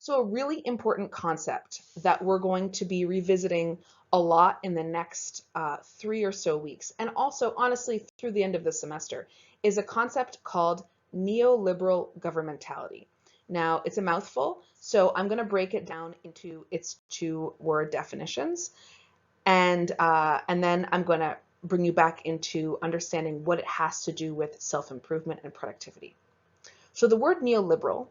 So, a really important concept that we're going to be revisiting a lot in the next 3 or so weeks, and also honestly through the end of the semester, is a concept called neoliberal governmentality. Now, it's a mouthful, so I'm going to break it down into its two-word definitions, and then I'm going to bring you back into understanding what it has to do with self-improvement and productivity. So the word neoliberal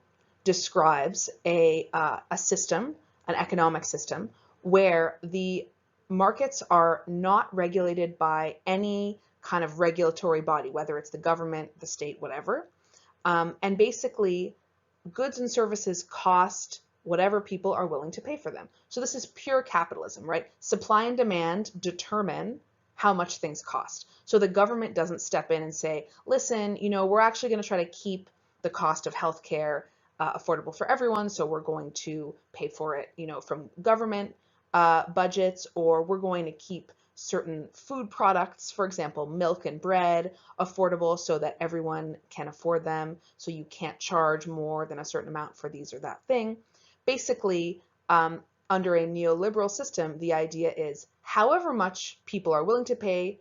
describes a system, an economic system, where the markets are not regulated by any kind of regulatory body, whether it's the government, the state, whatever. And basically, goods and services cost whatever people are willing to pay for them. So this is pure capitalism, right? Supply and demand determine how much things cost. So the government doesn't step in and say, listen, we're actually going to try to keep the cost of healthcare affordable for everyone, so we're going to pay for it, from government budgets, or we're going to keep certain food products, for example, milk and bread, affordable so that everyone can afford them. So you can't charge more than a certain amount for these or that thing. Basically, under a neoliberal system, the idea is however much people are willing to pay,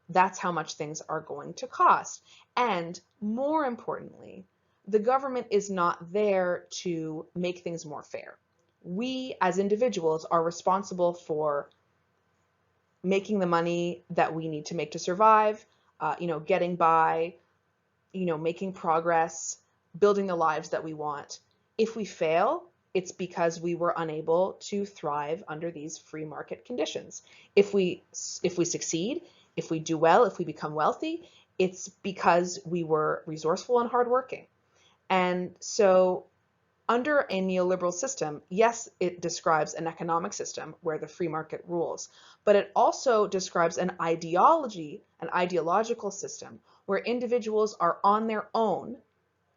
that's how much things are going to cost. And more importantly, the government is not there to make things more fair. We as individuals are responsible for making the money that we need to make to survive, getting by, making progress, building the lives that we want. If we fail, it's because we were unable to thrive under these free market conditions. If we succeed, if we do well, if we become wealthy, it's because we were resourceful and hardworking. And so under a neoliberal system, yes, it describes an economic system where the free market rules, but it also describes an ideological system where individuals are on their own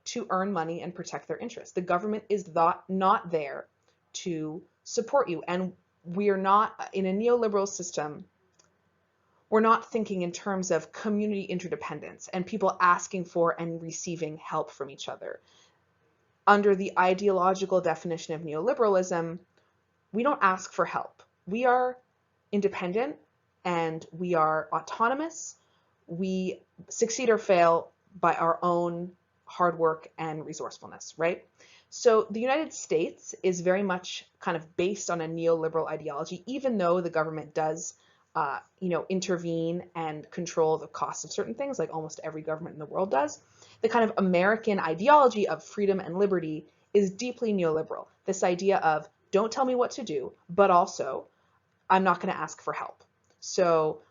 to earn money and protect their interests. The government is not there to support you. And we are not, in a neoliberal system, we're not thinking in terms of community interdependence and people asking for and receiving help from each other. Under the ideological definition of neoliberalism, we don't ask for help. We are independent and we are autonomous. We succeed or fail by our own hard work and resourcefulness, right? So the United States is very much kind of based on a neoliberal ideology, even though the government does intervene and control the cost of certain things, like almost every government in the world does. The kind of American ideology of freedom and liberty is deeply neoliberal. This idea of don't tell me what to do, but also I'm not going to ask for help. So,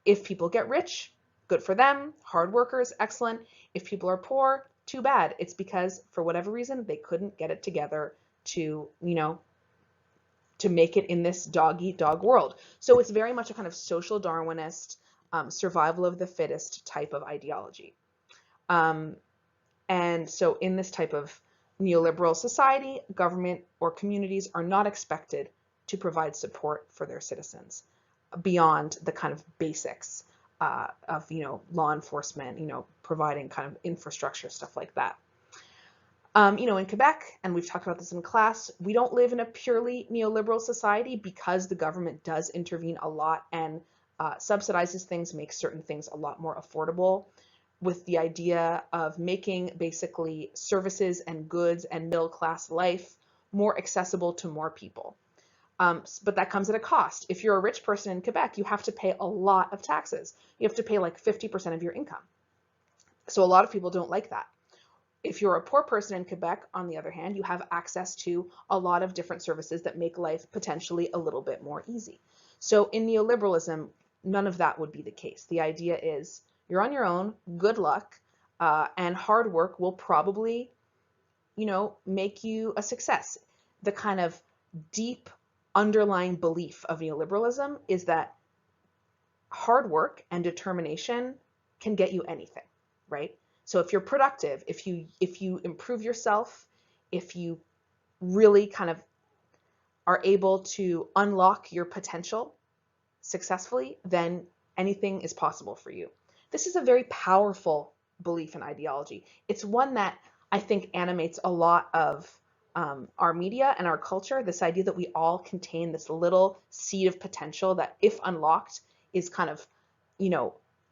if people get rich, good for them. Hard workers, excellent. If people are poor, too bad. It's because for whatever reason, they couldn't get it together to, to make it in this dog eat dog world. So it's very much a kind of social Darwinist, survival of the fittest type of ideology. And so in this type of neoliberal society, government or communities are not expected to provide support for their citizens beyond the kind of basics of, law enforcement, providing kind of infrastructure, stuff like that. In Quebec, and we've talked about this in class, we don't live in a purely neoliberal society because the government does intervene a lot and subsidizes things, makes certain things a lot more affordable, with the idea of making basically services and goods and middle class life more accessible to more people. But that comes at a cost. If you're a rich person in Quebec, you have to pay a lot of taxes. You have to pay like 50% of your income. So a lot of people don't like that. If you're a poor person in Quebec, on the other hand, you have access to a lot of different services that make life potentially a little bit more easy. So in neoliberalism, none of that would be the case. The idea is you're on your own, good luck, and hard work will probably, make you a success. The kind of deep underlying belief of neoliberalism is that hard work and determination can get you anything, right? So if you're productive, if you improve yourself, if you really kind of are able to unlock your potential successfully, then anything is possible for you. This is a very powerful belief and ideology. It's one that I think animates a lot of our media and our culture, this idea that we all contain this little seed of potential that, if unlocked, is kind of,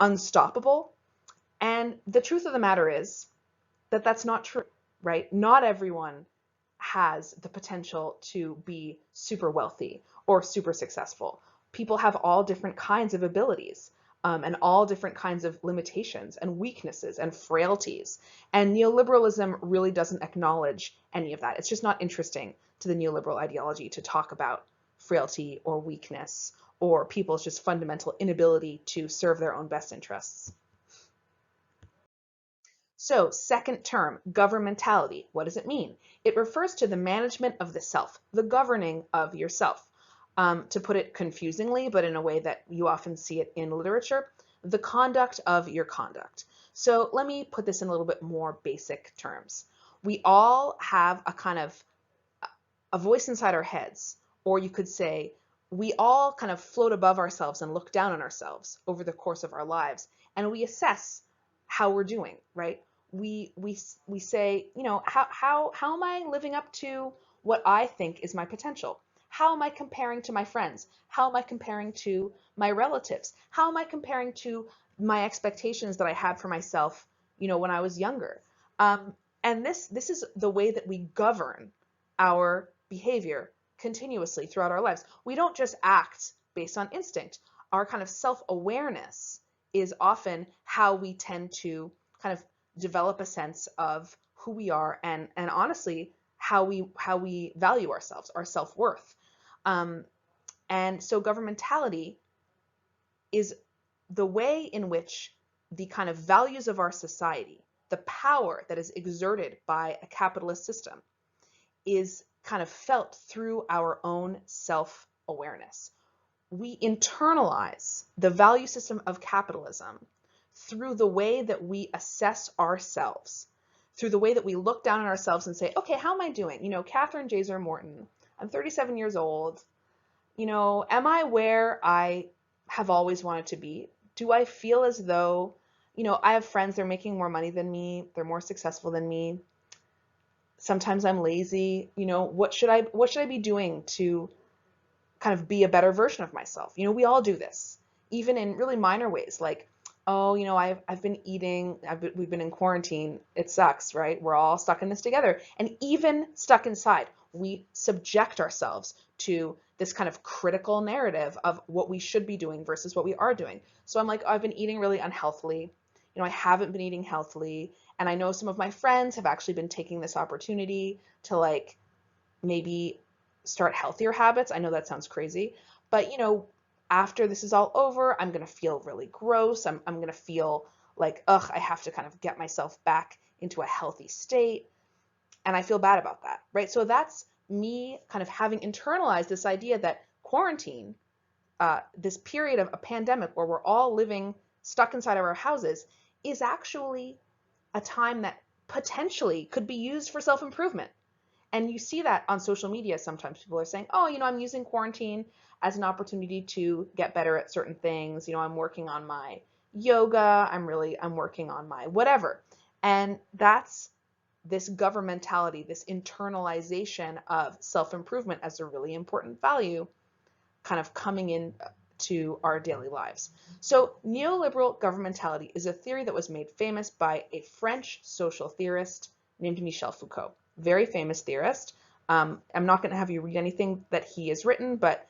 unstoppable. And the truth of the matter is that that's not true, right? Not everyone has the potential to be super wealthy or super successful. People have all different kinds of abilities. And all different kinds of limitations and weaknesses and frailties. And neoliberalism really doesn't acknowledge any of that. It's just not interesting to the neoliberal ideology to talk about frailty or weakness or people's just fundamental inability to serve their own best interests. So, second term, governmentality. What does it mean? It refers to the management of the self, the governing of yourself. To put it confusingly, but in a way that you often see it in literature, the conduct of your conduct. So let me put this in a little bit more basic terms. We all have a kind of a voice inside our heads, or you could say we all kind of float above ourselves and look down on ourselves over the course of our lives, and we assess how we're doing, right? We say, how am I living up to what I think is my potential? How am I comparing to my friends? How am I comparing to my relatives? How am I comparing to my expectations that I had for myself, when I was younger? And this is the way that we govern our behavior continuously throughout our lives. We don't just act based on instinct. Our kind of self-awareness is often how we tend to kind of develop a sense of who we are and honestly how we value ourselves, our self-worth. And so governmentality is the way in which the kind of values of our society, the power that is exerted by a capitalist system, is kind of felt through our own self-awareness. We internalize the value system of capitalism through the way that we assess ourselves, through the way that we look down on ourselves and say, okay, how am I doing? Catherine Jaser Morton, I'm 37 years old. Am I where I have always wanted to be? Do I feel as though, I have friends, they're making more money than me, they're more successful than me. Sometimes I'm lazy. What should I be doing to kind of be a better version of myself? We all do this, even in really minor ways, like, oh, I've been eating, we've been in quarantine. It sucks, right? We're all stuck in this together. And even stuck inside, we subject ourselves to this kind of critical narrative of what we should be doing versus what we are doing. So I'm like, oh, I've been eating really unhealthily. I haven't been eating healthily. And I know some of my friends have actually been taking this opportunity to like maybe start healthier habits. I know that sounds crazy, but after this is all over, I'm going to feel really gross. I'm going to feel like, ugh, I have to kind of get myself back into a healthy state. And I feel bad about that, right? So that's me kind of having internalized this idea that quarantine, this period of a pandemic where we're all living stuck inside of our houses, is actually a time that potentially could be used for self-improvement. And you see that on social media. Sometimes people are saying, oh, I'm using quarantine as an opportunity to get better at certain things. I'm working on my yoga. I'm working on my whatever. And that's this governmentality, this internalization of self-improvement as a really important value kind of coming in to our daily lives. So neoliberal governmentality is a theory that was made famous by a French social theorist named Michel Foucault. Very famous theorist. I'm not going to have you read anything that he has written, but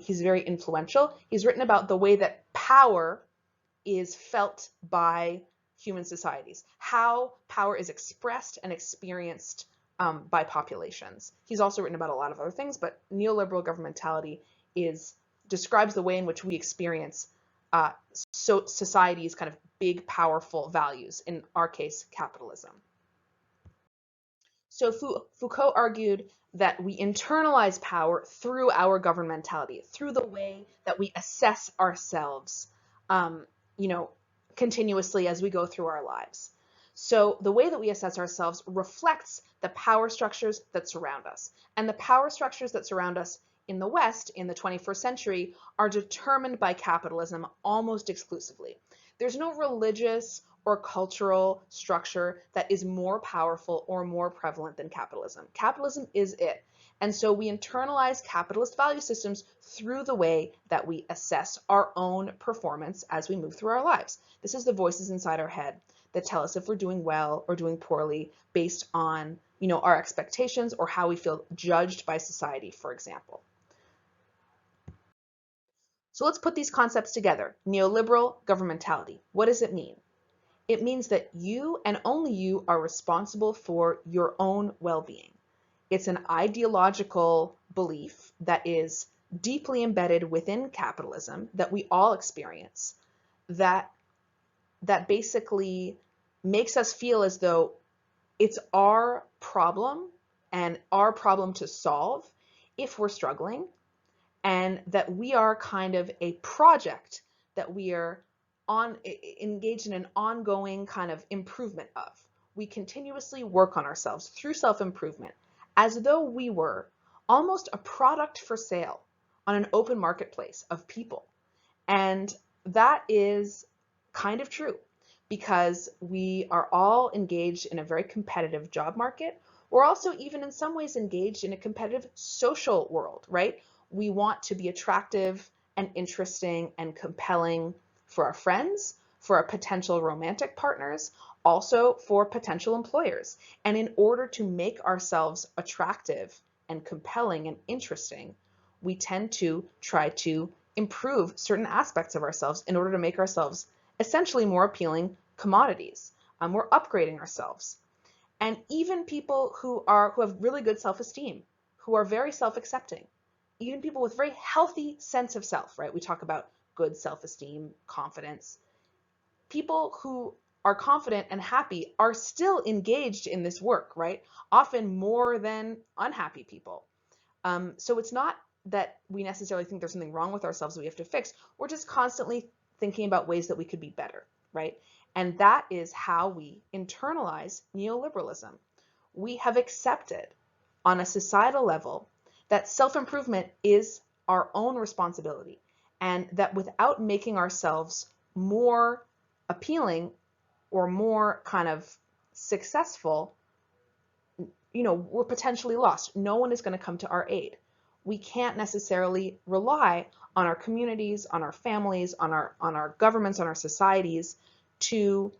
he's very influential. He's written about the way that power is felt by human societies, how power is expressed and experienced by populations. He's also written about a lot of other things, but neoliberal governmentality describes the way in which we experience society's kind of big, powerful values, in our case, capitalism. So Foucault argued that we internalize power through our governmentality, through the way that we assess ourselves, continuously as we go through our lives. So the way that we assess ourselves reflects the power structures that surround us. And the power structures that surround us in the West in the 21st century are determined by capitalism almost exclusively. There's no religious or cultural structure that is more powerful or more prevalent than capitalism. Capitalism is it. And so we internalize capitalist value systems through the way that we assess our own performance as we move through our lives. This is the voices inside our head that tell us if we're doing well or doing poorly based on, our expectations or how we feel judged by society, for example. So let's put these concepts together. Neoliberal governmentality. What does it mean? It means that you and only you are responsible for your own well-being. It's an ideological belief that is deeply embedded within capitalism that we all experience, that basically makes us feel as though it's our problem and our problem to solve if we're struggling, and that we are kind of a project that we are engaged in an ongoing kind of improvement of. We continuously work on ourselves through self-improvement as though we were almost a product for sale on an open marketplace of people. And that is kind of true because we are all engaged in a very competitive job market. We're also even in some ways engaged in a competitive social world, right? We want to be attractive and interesting and compelling for our friends, for our potential romantic partners, also for potential employers. And in order to make ourselves attractive and compelling and interesting, we tend to try to improve certain aspects of ourselves in order to make ourselves essentially more appealing commodities. We're upgrading ourselves. And even people who have really good self-esteem, who are very self-accepting, even people with very healthy sense of self, right? We talk about good self-esteem, confidence. People who are confident and happy are still engaged in this work, right? Often more than unhappy people. So it's not that we necessarily think there's something wrong with ourselves that we have to fix. We're just constantly thinking about ways that we could be better, right? And that is how we internalize neoliberalism. We have accepted on a societal level that self-improvement is our own responsibility, and that without making ourselves more appealing or more kind of successful, we're potentially lost. No one is going to come to our aid. We can't necessarily rely on our communities, on our families, on our governments, on our societies to,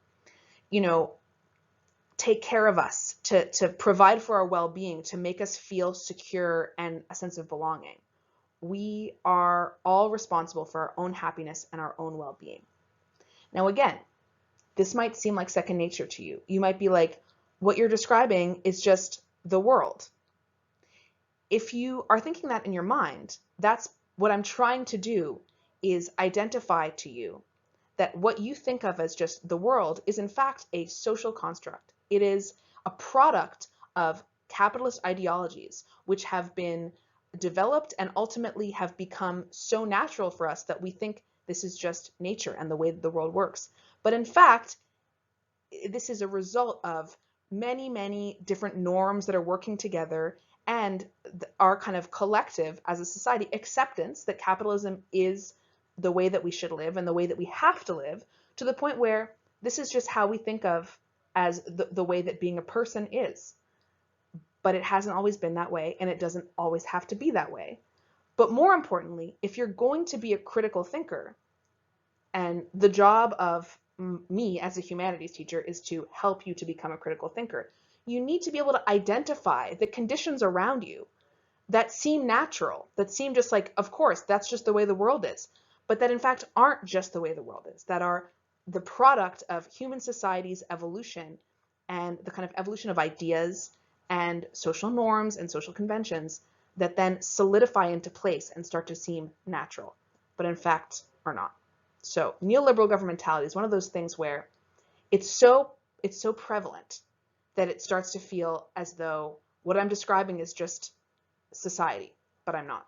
take care of us, to provide for our well-being, to make us feel secure and a sense of belonging. We are all responsible for our own happiness and our own well-being. Now, again, this might seem like second nature to you. You might be like, what you're describing is just the world. If you are thinking that in your mind, that's what I'm trying to do, is identify to you that what you think of as just the world is in fact a social construct. It is a product of capitalist ideologies which have been developed and ultimately have become so natural for us that we think this is just nature and the way that the world works. But in fact, this is a result of many, many different norms that are working together and our kind of collective as a society acceptance that capitalism is the way that we should live and the way that we have to live, to the point where this is just how we think of as the way that being a person is. But it hasn't always been that way, and it doesn't always have to be that way. But more importantly, if you're going to be a critical thinker, and the job of me as a humanities teacher is to help you to become a critical thinker, you need to be able to identify the conditions around you that seem natural, that seem just like, of course, that's just the way the world is, but that in fact aren't just the way the world is, that are the product of human society's evolution and the kind of evolution of ideas and social norms and social conventions that then solidify into place and start to seem natural, but in fact are not. So neoliberal governmentality is one of those things where it's so prevalent that it starts to feel as though what I'm describing is just society, but I'm not.